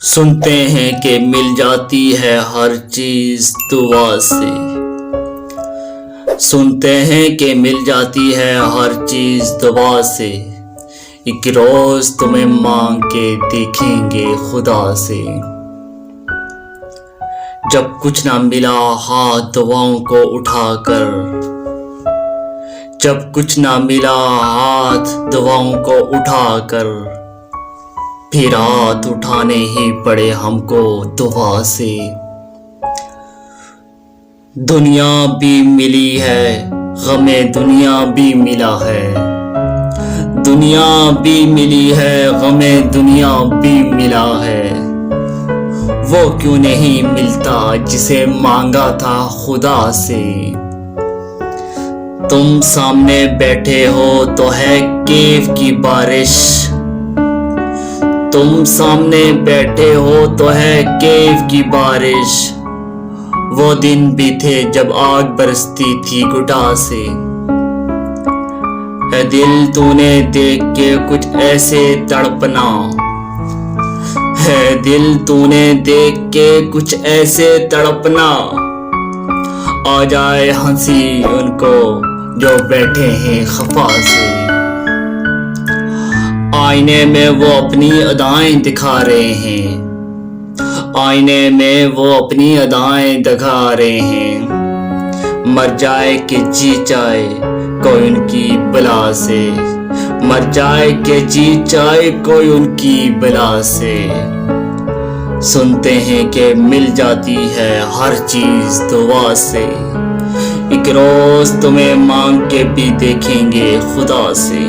سنتے ہیں کہ مل جاتی ہے ہر چیز دعا سے، سنتے ہیں کہ مل جاتی ہے ہر چیز دعا سے، ایک روز تمہیں مانگ کے دیکھیں گے خدا سے۔ جب کچھ نہ ملا ہاتھ دعاؤں کو اٹھا کر، جب کچھ نہ ملا ہاتھ دعاؤں کو اٹھا کر، پھر ہاتھ اٹھانے ہی پڑے ہم کو دعا سے۔ دنیا بھی ملی ہے، غم دنیا بھی ملا ہے، دنیا بھی ملی ہے، غم دنیا بھی ملا ہے۔ وہ کیوں نہیں ملتا جسے مانگا تھا خدا سے؟ تم سامنے بیٹھے ہو تو ہے کیف کی بارش، تم سامنے بیٹھے ہو تو ہے کیف کی بارش۔ وہ دن بھی تھے جب آگ برستی تھی گھٹا سے، ہے دل تو نے دیکھ کے کچھ ایسے تڑپنا، ہے دل تو نے دیکھ کے کچھ ایسے تڑپنا۔ آ جائے ہنسی ان کو جو بیٹھے ہیں خفا سے، آئینے میں وہ اپنی ادائیں دکھا رہے ہیں، آئینے میں وہ اپنی ادائیں دکھا رہے ہیں۔ مر جائے کہ جی جائے کوئی ان کی بلا سے، مر جائے کہ جی جائے کوئی ان کی بلا سے۔ سنتے ہیں کہ مل جاتی ہے ہر چیز دعا سے، ایک روز تمہیں مانگ کے بھی دیکھیں گے خدا سے۔